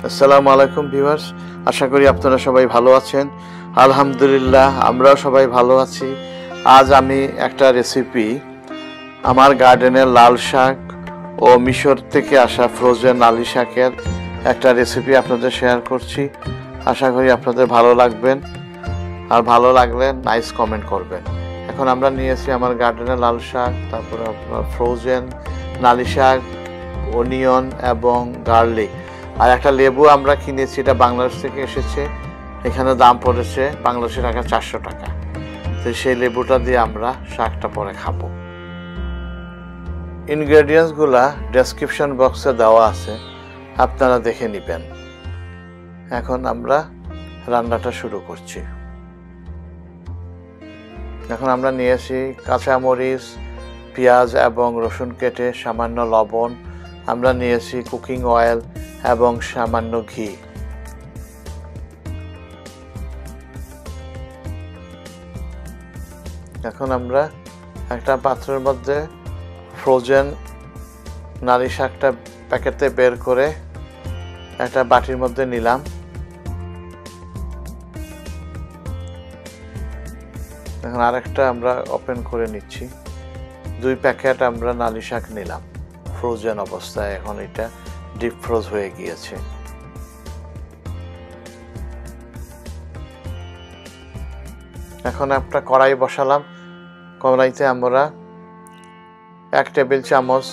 আসসালামু আলাইকুম ভিউয়ার্স, আশা করি আপনারা সবাই ভালো আছেন। আলহামদুলিল্লাহ আমরাও সবাই ভালো আছি। আজ আমি একটা রেসিপি, আমার গার্ডেনের লাল শাক ও মিশর থেকে আসা ফ্রোজেন নালি শাকের একটা রেসিপি আপনাদের শেয়ার করছি। আশা করি আপনাদের ভালো লাগবেন, আর ভালো লাগলে নাইস কমেন্ট করবেন। এখন আমরা নিয়েছি আমার গার্ডেনের লাল শাক, তারপরে আপনার ফ্রোজেন নালি শাক, অনিয়ন এবং গার্লিক, আর একটা লেবু আমরা কিনেছি, এটা বাংলাদেশ থেকে এসেছে। এখানে দাম পড়েছে বাংলাদেশি টাকা 400 টাকা। তো সেই লেবুটা দিয়ে আমরা শাকটা পরে খাবো। ইনগ্রেডিয়েন্টসগুলা ডেসক্রিপশন বক্সে দেওয়া আছে, আপনারা দেখে নেবেন। এখন আমরা রান্নাটা শুরু করছি। এখন আমরা নিয়েছি কাঁচামরিচ, পেঁয়াজ এবং রসুন কেটে, সামান্য লবণ, আমরা নিয়েছি কুকিং অয়েল এবং সামান্য ঘি। এখন আমরা একটা পাত্রের মধ্যে ফ্রোজেন নালি শাকটা প্যাকেটে বের করে একটা বাটির মধ্যে নিলাম। এখন আরেকটা আমরা ওপেন করে নিচ্ছি। 2 প্যাকেট আমরা নালি শাক নিলাম ফ্রোজেন অবস্থায়, এখন এটা ডিপ ফ্রোজ হয়ে গিয়েছে। এখন একটা কড়াই বসালাম। কড়াইতে আমরা 1 টেবিল চামচ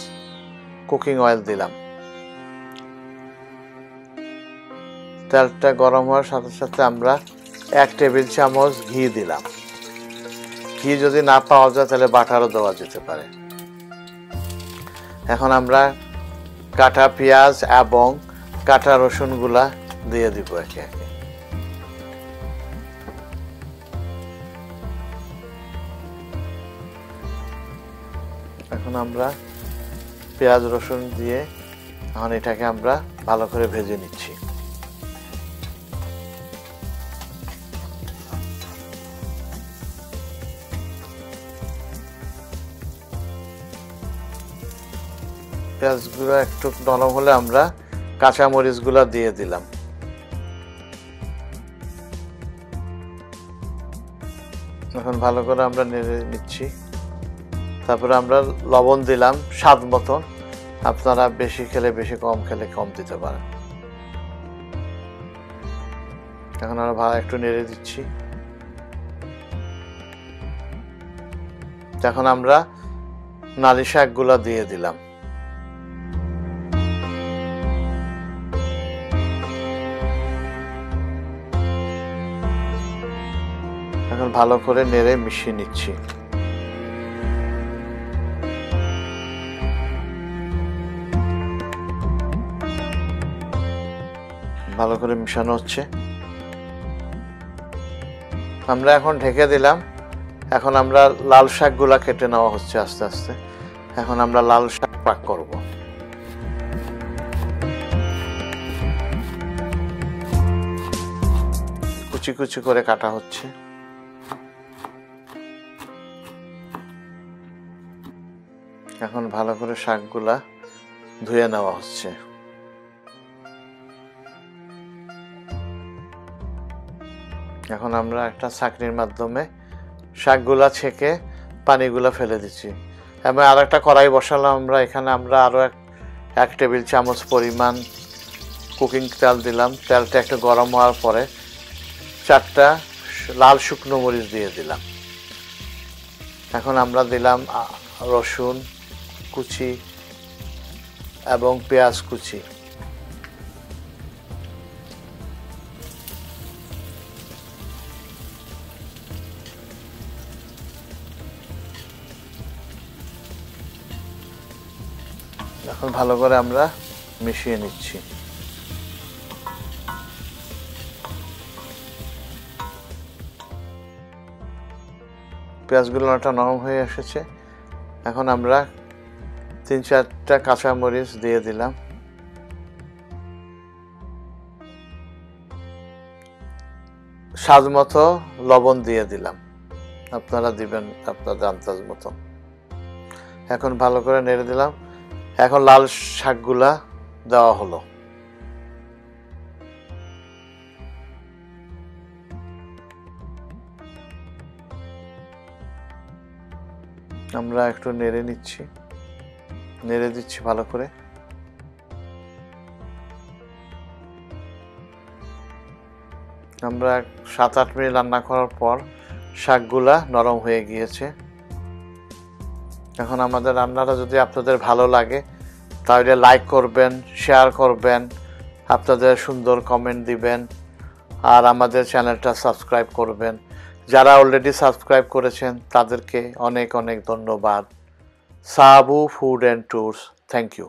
কুকিং অয়েল দিলাম। তেলটা গরম হওয়ার সাথে সাথে আমরা 1 টেবিল চামচ ঘি দিলাম। ঘি যদি না পাওয়া যায় তাহলে বাটারও দেওয়া যেতে পারে। এখন আমরা কাটা পেঁয়াজ এবং কাটা রসুনগুলা দিয়ে দিব একে একে। এখন আমরা পেঁয়াজ রসুন দিয়ে এখন এটাকে আমরা ভালো করে ভেজে নিচ্ছি। পেঁয়াজগুলো একটু নরম হলে আমরা কাঁচামরিচগুলো দিয়ে দিলাম। এখন ভালো করে আমরা নেড়ে নিচ্ছি। তারপরে আমরা লবণ দিলাম স্বাদ মতো, আপনারা বেশি খেলে বেশি, কম খেলে কম দিতে পারেন। এখন আমরা ভালো একটু নেড়ে দিচ্ছি। এখন আমরা নালি শাকগুলো দিয়ে দিলাম। এখন ভালো করে নেড়ে মিশিয়ে নিচ্ছি। ভালো করে মিশানো হচ্ছে। আমরা এখন ঢেকে দিলাম। এখন আমরা লাল শাকগুলা কেটে নেওয়া হচ্ছে আস্তে আস্তে। এখন আমরা লাল শাক পাক করব। কুচি কুচি করে কাটা হচ্ছে। এখন ভালো করে শাকগুলা ধুয়ে নেওয়া হচ্ছে। এখন আমরা একটা ছাঁকনির মাধ্যমে শাকগুলা ছেঁকে পানিগুলা ফেলে দিচ্ছি। এবং আর একটা কড়াই বসালাম আমরা। এখানে আমরা আরো 1 টেবিল চামচ পরিমাণ কুকিং তেল দিলাম। তেলটা একটু গরম হওয়ার পরে 4টা লাল শুকনো মরিচ দিয়ে দিলাম। এখন আমরা দিলাম রসুন কুচি এবং পেঁয়াজ কুচি। এখন ভালো করে আমরা মিশিয়ে নিচ্ছি। পেঁয়াজগুলো একটা নরম হয়ে এসেছে। এখন আমরা 3-4টা কাঁচামরিচ দিয়ে দিলাম। স্বাদ মতো লবণ দিয়ে দিলাম, আপনারা দিবেন আপনাদের আন্দাজ মতো। এখন ভালো করে নেড়ে দিলাম। এখন লাল শাকগুলা দেওয়া হলো। আমরা একটু নেড়ে নিচ্ছি, নেড়ে দিচ্ছি ভালো করে। আমরা 7-8 মিনিট রান্না করার পর শাকগুলা নরম হয়ে গিয়েছে। এখন আমাদের রান্নাটা যদি আপনাদের ভালো লাগে তাহলে লাইক করবেন, শেয়ার করবেন, আপনাদের সুন্দর কমেন্ট দিবেন, আর আমাদের চ্যানেলটা সাবস্ক্রাইব করবেন। যারা অলরেডি সাবস্ক্রাইব করেছেন তাদেরকে অনেক অনেক ধন্যবাদ। Sabu food and tours, thank you.